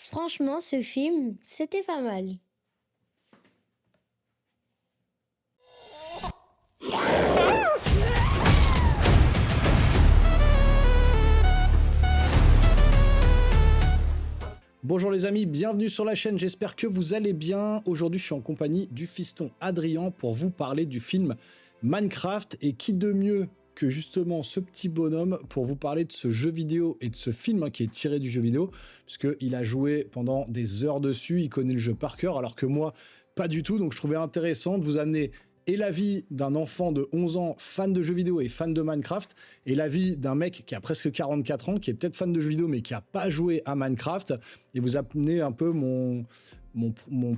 Franchement, ce film, c'était pas mal. Bonjour les amis, bienvenue sur la chaîne, j'espère que vous allez bien. Aujourd'hui, je suis en compagnie du fiston Adrien pour vous parler du film Minecraft. Et qui de mieux que justement ce petit bonhomme pour vous parler de ce jeu vidéo et de ce film qui est tiré du jeu vidéo, puisqu'il a joué pendant des heures dessus, il connaît le jeu par cœur, alors que moi, pas du tout. Donc je trouvais intéressant de vous amener et l'avis d'un enfant de 11 ans fan de jeux vidéo et fan de Minecraft, et l'avis d'un mec qui a presque 44 ans, qui est peut-être fan de jeux vidéo mais qui n'a pas joué à Minecraft, et vous amener un peu mon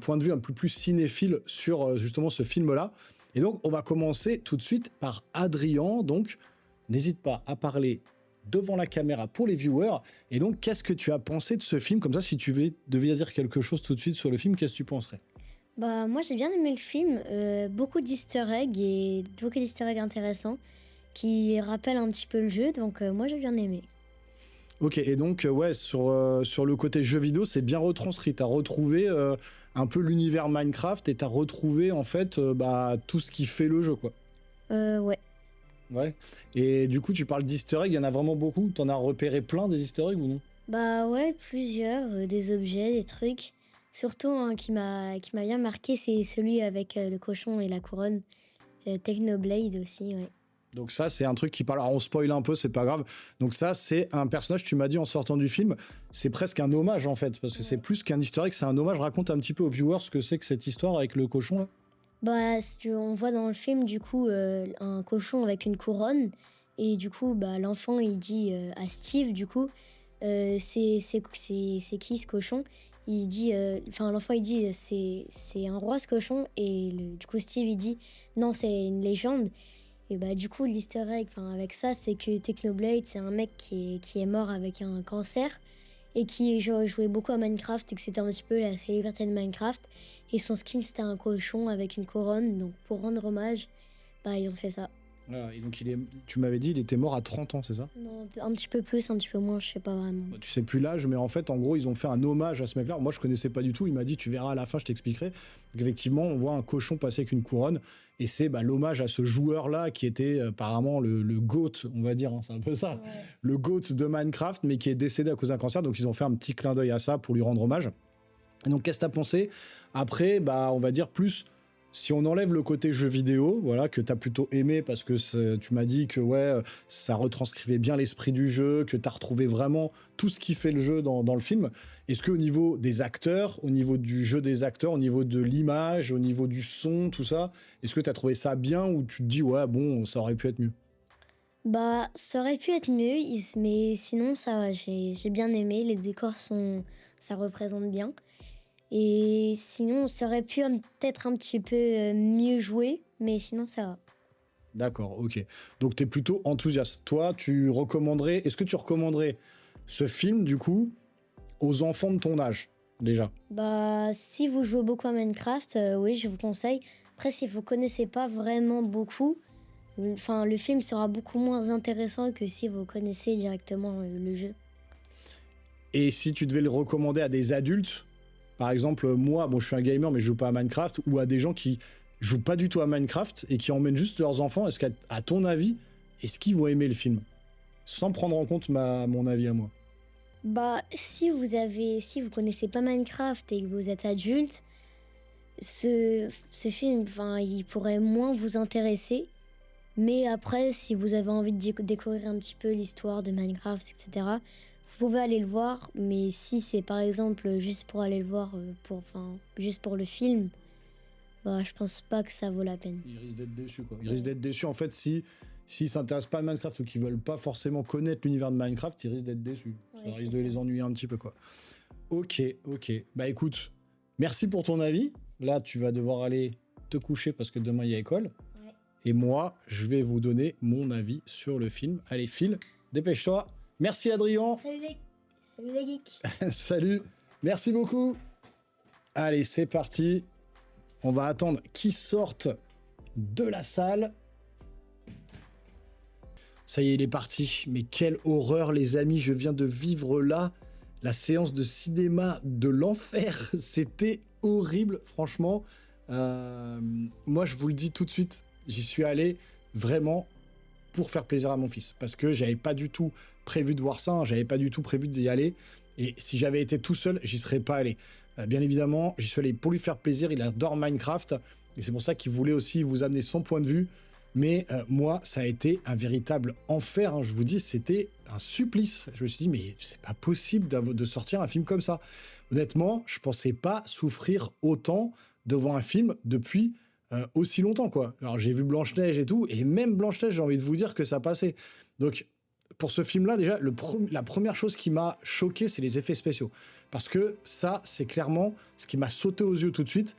point de vue un peu plus cinéphile sur justement ce film-là. Et donc, on va commencer tout de suite par Adrien. Donc, n'hésite pas à parler devant la caméra pour les viewers. Et donc, qu'est-ce que tu as pensé de ce film? Comme ça, si tu devais dire quelque chose tout de suite sur le film, qu'est-ce que tu penserais? Bah, moi, j'ai bien aimé le film. Beaucoup d'easter eggs et beaucoup d'easter eggs intéressants qui rappellent un petit peu le jeu. Donc, moi, j'ai bien aimé. Ok, et donc, ouais, sur le côté jeu vidéo, c'est bien retranscrit. Tu as retrouvé un peu l'univers Minecraft et tu as retrouvé, en fait, tout ce qui fait le jeu, quoi. Ouais. Ouais. Et du coup, tu parles d'easter eggs, il y en a vraiment beaucoup? T'en as repéré plein des easter eggs ou non? Bah, ouais, plusieurs. Des objets, des trucs. Surtout, un qui m'a bien marqué, c'est celui avec le cochon et la couronne. Technoblade aussi, ouais. Donc ça, c'est un truc qui parle... Alors, on spoil un peu, c'est pas grave. Donc ça, c'est un personnage, tu m'as dit en sortant du film, c'est presque un hommage, en fait, parce que c'est plus qu'un easter egg, c'est un hommage. Raconte un petit peu aux viewers ce que c'est que cette histoire avec le cochon, là. Bah, on voit dans le film, du coup, un cochon avec une couronne. Et du coup, bah, l'enfant, il dit à Steve, du coup, c'est qui ce cochon? Il dit, enfin, l'enfant, il dit, c'est un roi ce cochon. Et du coup, Steve, il dit, non, c'est une légende. Et bah, du coup, l'easter egg, enfin, avec ça, c'est que Technoblade, c'est un mec qui est mort avec un cancer et qui jouait beaucoup à Minecraft et que c'était un petit peu la célébrité de Minecraft. Et son skin, c'était un cochon avec une couronne. Donc, pour rendre hommage, bah, ils ont fait ça. Voilà, et donc tu m'avais dit il était mort à 30 ans, c'est ça? Non, un petit peu plus, un petit peu moins, je sais pas vraiment. Bah, tu sais plus l'âge, mais en fait, en gros, ils ont fait un hommage à ce mec-là. Moi, je connaissais pas du tout. Il m'a dit, tu verras à la fin, je t'expliquerai. Donc, effectivement, on voit un cochon passer avec une couronne, et c'est l'hommage à ce joueur-là qui était apparemment le GOAT, on va dire, hein, c'est un peu ça, Ouais. le GOAT de Minecraft, mais qui est décédé à cause d'un cancer. Donc, ils ont fait un petit clin d'œil à ça pour lui rendre hommage. Et donc, qu'est-ce que t'as pensé? Après, on va dire plus... Si on enlève le côté jeu vidéo, voilà, que tu as plutôt aimé parce que tu m'as dit que ouais, ça retranscrivait bien l'esprit du jeu, que tu as retrouvé vraiment tout ce qui fait le jeu dans le film, est-ce qu'au niveau des acteurs, au niveau du jeu des acteurs, au niveau de l'image, au niveau du son, tout ça, est-ce que tu as trouvé ça bien ou tu te dis ouais, bon, ça aurait pu être mieux? Bah, ça aurait pu être mieux, mais sinon, ça va, j'ai bien aimé. Les décors ça représente bien. Et sinon, ça aurait pu peut-être un petit peu mieux jouer, mais sinon, ça va. D'accord, ok. Donc tu es plutôt enthousiaste. Toi, est-ce que tu recommanderais ce film, du coup, aux enfants de ton âge, déjà? Bah, si vous jouez beaucoup à Minecraft, oui, je vous conseille. Après, si vous connaissez pas vraiment beaucoup, enfin, le film sera beaucoup moins intéressant que si vous connaissez directement le jeu. Et si tu devais le recommander à des adultes, par exemple, moi, bon, je suis un gamer, mais je joue pas à Minecraft, ou à des gens qui jouent pas du tout à Minecraft et qui emmènent juste leurs enfants, est-ce qu'à ton avis, est-ce qu'ils vont aimer le film? Sans prendre en compte mon avis à moi. Bah, si vous connaissez pas Minecraft et que vous êtes adulte, ce film, enfin, il pourrait moins vous intéresser. Mais après, si vous avez envie de découvrir un petit peu l'histoire de Minecraft, etc., vous pouvez aller le voir. Mais si c'est par exemple juste pour aller le voir, juste pour le film, bah, je pense pas que ça vaut la peine. Ils risquent d'être déçus, quoi. Ils risquent d'être déçus, en fait, s'ils s'intéressent pas à Minecraft ou qu'ils veulent pas forcément connaître l'univers de Minecraft, ils risquent d'être déçus. Ouais, Ça risque c'est de ça. les ennuyer un petit peu, quoi. Ok, ok. Bah écoute, merci pour ton avis. Là, tu vas devoir aller te coucher parce que demain, il y a école. Ouais. Et moi, je vais vous donner mon avis sur le film. Allez, file, dépêche-toi. Merci Adrien. Salut les geeks. Salut. Merci beaucoup. Allez, c'est parti. On va attendre qu'ils sortent de la salle. Ça y est, il est parti. Mais quelle horreur, les amis. Je viens de vivre là la séance de cinéma de l'enfer. C'était horrible, franchement. Moi, je vous le dis tout de suite, j'y suis allé vraiment pour faire plaisir à mon fils. Parce que j'avais pas du tout prévu de voir ça, hein, j'avais pas du tout prévu d'y aller. Et si j'avais été tout seul, j'y serais pas allé. Bien évidemment, j'y suis allé pour lui faire plaisir, il adore Minecraft. Et c'est pour ça qu'il voulait aussi vous amener son point de vue. Mais moi, ça a été un véritable enfer, hein. Je vous dis, c'était un supplice. Je me suis dit, mais c'est pas possible de sortir un film comme ça. Honnêtement, je pensais pas souffrir autant devant un film depuis aussi longtemps, quoi. Alors, j'ai vu Blanche-Neige et tout, et même Blanche-Neige, j'ai envie de vous dire que ça passait. Donc, pour ce film-là, déjà, la première chose qui m'a choqué, c'est les effets spéciaux. Parce que ça, c'est clairement ce qui m'a sauté aux yeux tout de suite.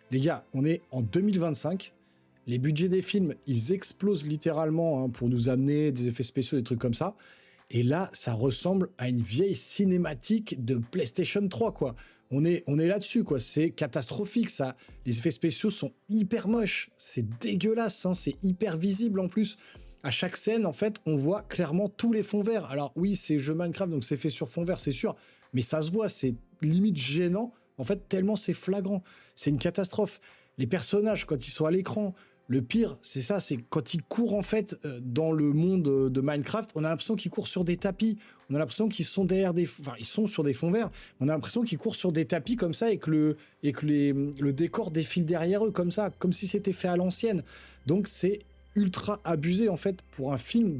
Les gars, on est en 2025. Les budgets des films, ils explosent littéralement, hein, pour nous amener des effets spéciaux, des trucs comme ça. Et là, ça ressemble à une vieille cinématique de PlayStation 3, quoi. On est là-dessus, quoi. C'est catastrophique, ça. Les effets spéciaux sont hyper moches. C'est dégueulasse, hein. C'est hyper visible en plus. À chaque scène, en fait, on voit clairement tous les fonds verts. Alors oui, c'est jeu Minecraft, donc c'est fait sur fond vert, c'est sûr. Mais ça se voit, c'est limite gênant. En fait, tellement c'est flagrant. C'est une catastrophe. Les personnages, quand ils sont à l'écran, le pire, c'est ça, c'est quand ils courent, en fait, dans le monde de Minecraft, on a l'impression qu'ils courent sur des tapis. On a l'impression qu'ils sont derrière enfin, ils sont sur des fonds verts. On a l'impression qu'ils courent sur des tapis comme ça et que le décor défile derrière eux comme ça, comme si c'était fait à l'ancienne. Donc c'est ultra abusé en fait pour un film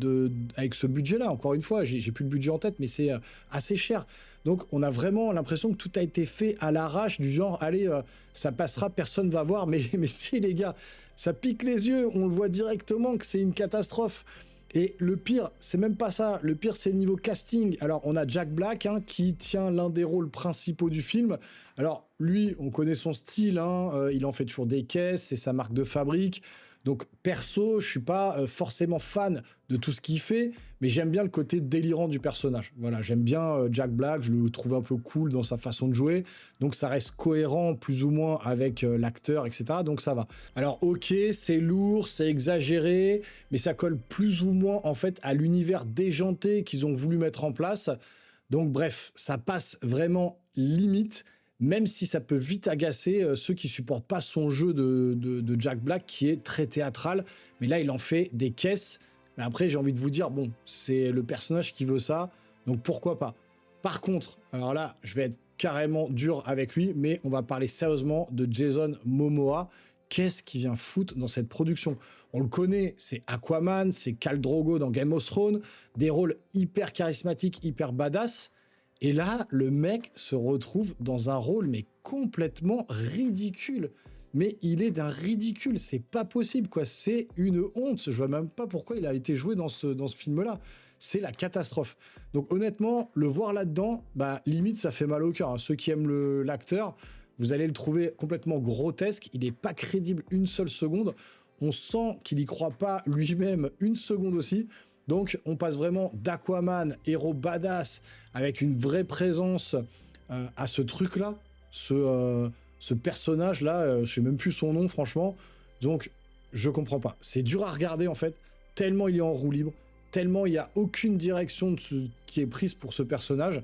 avec ce budget-là. Encore une fois, j'ai plus le budget en tête, mais c'est assez cher. Donc on a vraiment l'impression que tout a été fait à l'arrache, du genre allez, ça passera, personne va voir. Mais si les gars, ça pique les yeux, on le voit directement que c'est une catastrophe. Et le pire, c'est même pas ça. Le pire, c'est niveau casting. Alors, on a Jack Black, hein, qui tient l'un des rôles principaux du film. Alors, lui, on connaît son style, hein, il en fait toujours des caisses, c'est sa marque de fabrique. Donc, perso, je suis pas forcément fan de tout ce qu'il fait, mais j'aime bien le côté délirant du personnage. Voilà, j'aime bien Jack Black, je le trouve un peu cool dans sa façon de jouer. Donc, ça reste cohérent, plus ou moins, avec l'acteur, etc. Donc, ça va. Alors, ok, c'est lourd, c'est exagéré, mais ça colle plus ou moins, en fait, à l'univers déjanté qu'ils ont voulu mettre en place. Donc, bref, ça passe vraiment limite, même si ça peut vite agacer ceux qui supportent pas son jeu de Jack Black, qui est très théâtral. Mais là, il en fait des caisses. Mais après, j'ai envie de vous dire, bon, c'est le personnage qui veut ça, donc pourquoi pas. Par contre, alors là, je vais être carrément dur avec lui, mais on va parler sérieusement de Jason Momoa. Qu'est-ce qu'il vient foutre dans cette production? On le connaît, c'est Aquaman, c'est Khal Drogo dans Game of Thrones, des rôles hyper charismatiques, hyper badass. Et là, le mec se retrouve dans un rôle mais complètement ridicule. Mais il est d'un ridicule, c'est pas possible, quoi. C'est une honte. Je vois même pas pourquoi il a été joué dans ce film-là. C'est la catastrophe. Donc honnêtement, le voir là-dedans, bah limite ça fait mal au cœur, hein. Ceux qui aiment l'acteur, vous allez le trouver complètement grotesque. Il est pas crédible une seule seconde. On sent qu'il y croit pas lui-même une seconde aussi. Donc, on passe vraiment d'Aquaman, héros badass, avec une vraie présence, à ce truc-là, ce personnage-là, je sais même plus son nom, franchement. Donc, je comprends pas. C'est dur à regarder, en fait, tellement il est en roue libre, tellement il n'y a aucune direction qui est prise pour ce personnage.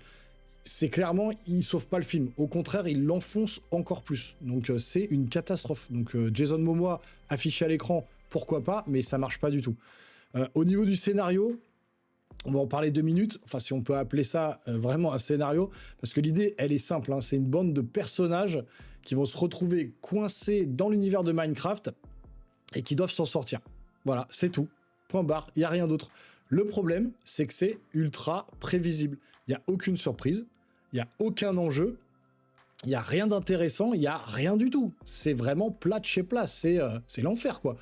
C'est clairement, il sauve pas le film. Au contraire, il l'enfonce encore plus. Donc, c'est une catastrophe. Donc, Jason Momoa affiché à l'écran, pourquoi pas, mais ça marche pas du tout. Au niveau du scénario, on va en parler 2 minutes, enfin si on peut appeler ça vraiment un scénario, parce que l'idée, elle est simple, hein, c'est une bande de personnages qui vont se retrouver coincés dans l'univers de Minecraft et qui doivent s'en sortir. Voilà, c'est tout. Point barre, il n'y a rien d'autre. Le problème, c'est que c'est ultra prévisible. Il n'y a aucune surprise, il n'y a aucun enjeu, il n'y a rien d'intéressant, il n'y a rien du tout. C'est vraiment plat de chez plat, c'est l'enfer, quoi.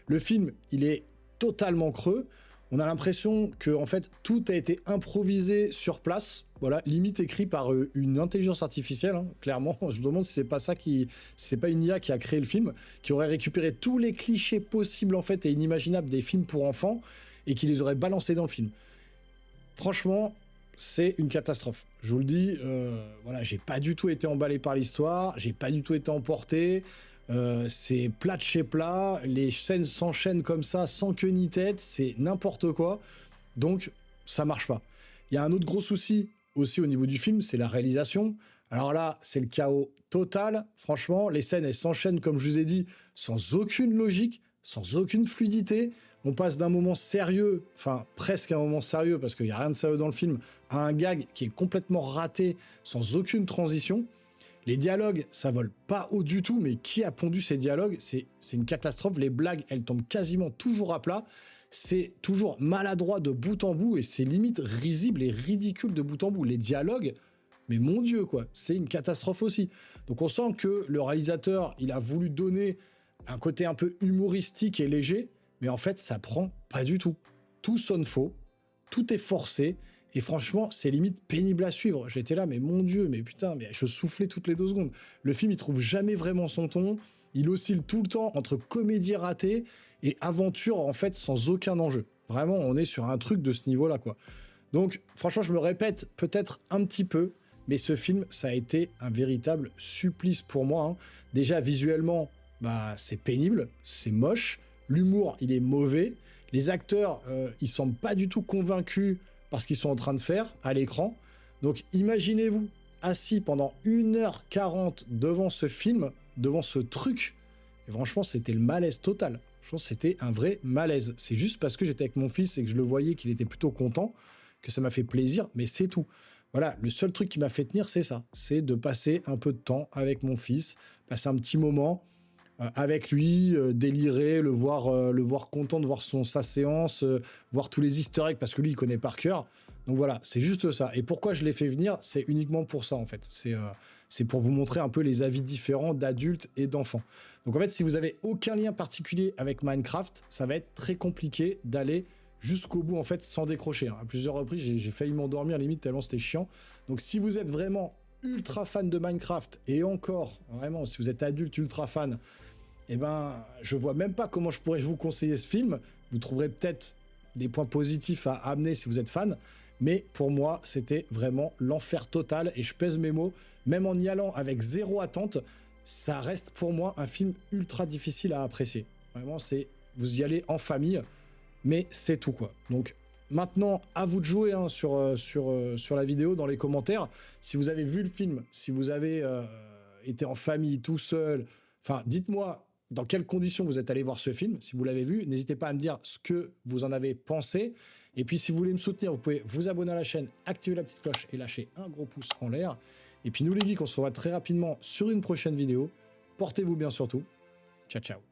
Le film, il est totalement creux. On a l'impression que en fait tout a été improvisé sur place, voilà, limite écrit par une intelligence artificielle, hein. Clairement, je me demande si c'est pas une IA qui a créé le film, qui aurait récupéré tous les clichés possibles en fait et inimaginables des films pour enfants et qui les aurait balancés dans le film. Franchement, c'est une catastrophe. Je vous le dis, voilà, j'ai pas du tout été emballé par l'histoire, j'ai pas du tout été emporté. C'est plat de chez plat, les scènes s'enchaînent comme ça, sans queue ni tête, c'est n'importe quoi. Donc, ça marche pas. Il y a un autre gros souci aussi au niveau du film, c'est la réalisation. Alors là, c'est le chaos total. Franchement, les scènes, elles s'enchaînent, comme je vous ai dit, sans aucune logique, sans aucune fluidité. On passe d'un moment sérieux, enfin presque un moment sérieux, parce qu'il n'y a rien de sérieux dans le film, à un gag qui est complètement raté, sans aucune transition. Les dialogues, ça vole pas haut du tout, mais qui a pondu ces dialogues? C'est une catastrophe. Les blagues, elles tombent quasiment toujours à plat. C'est toujours maladroit de bout en bout et c'est limite risible et ridicule de bout en bout. Les dialogues, mais mon Dieu, quoi, c'est une catastrophe aussi. Donc on sent que le réalisateur, il a voulu donner un côté un peu humoristique et léger, mais en fait, ça prend pas du tout. Tout sonne faux, tout est forcé, et franchement, c'est limite pénible à suivre. J'étais là, mais mon Dieu, mais putain, mais je soufflais toutes les 2 secondes. Le film, il trouve jamais vraiment son ton. Il oscille tout le temps entre comédie ratée et aventure, en fait, sans aucun enjeu. Vraiment, on est sur un truc de ce niveau-là, quoi. Donc, franchement, je me répète peut-être un petit peu, mais ce film, ça a été un véritable supplice pour moi, hein. Déjà, visuellement, bah, c'est pénible, c'est moche. L'humour, il est mauvais. Les acteurs, ils semblent pas du tout convaincus par ce qu'ils sont en train de faire à l'écran. Donc imaginez-vous assis pendant 1h40 devant ce film, devant ce truc. Et franchement, c'était le malaise total. Je pense que c'était un vrai malaise. C'est juste parce que j'étais avec mon fils et que je le voyais qu'il était plutôt content que ça m'a fait plaisir, mais c'est tout. Voilà, le seul truc qui m'a fait tenir, c'est ça. C'est de passer un peu de temps avec mon fils, passer un petit moment avec lui, délirer, le voir content de voir sa séance, voir tous les easter eggs, parce que lui, il connaît par cœur. Donc voilà, c'est juste ça. Et pourquoi je l'ai fait venir, c'est uniquement pour ça, en fait. C'est pour vous montrer un peu les avis différents d'adultes et d'enfants. Donc en fait, si vous avez aucun lien particulier avec Minecraft, ça va être très compliqué d'aller jusqu'au bout, en fait, sans décrocher, hein. À plusieurs reprises, j'ai failli m'endormir, limite, tellement c'était chiant. Donc si vous êtes vraiment ultra fan de Minecraft, et encore, vraiment, si vous êtes adulte ultra fan, eh ben, je vois même pas comment je pourrais vous conseiller ce film. Vous trouverez peut-être des points positifs à amener si vous êtes fan, mais pour moi, c'était vraiment l'enfer total, et je pèse mes mots, même en y allant avec 0 attente, ça reste pour moi un film ultra difficile à apprécier. Vraiment, vous y allez en famille, mais c'est tout, quoi. Donc maintenant, à vous de jouer, hein, sur la vidéo, dans les commentaires. Si vous avez vu le film, si vous avez été en famille, tout seul, enfin, dites-moi dans quelles conditions vous êtes allé voir ce film. Si vous l'avez vu, n'hésitez pas à me dire ce que vous en avez pensé. Et puis, si vous voulez me soutenir, vous pouvez vous abonner à la chaîne, activer la petite cloche et lâcher un gros pouce en l'air. Et puis, nous les geeks, on se revoit très rapidement sur une prochaine vidéo. Portez-vous bien surtout. Ciao, ciao.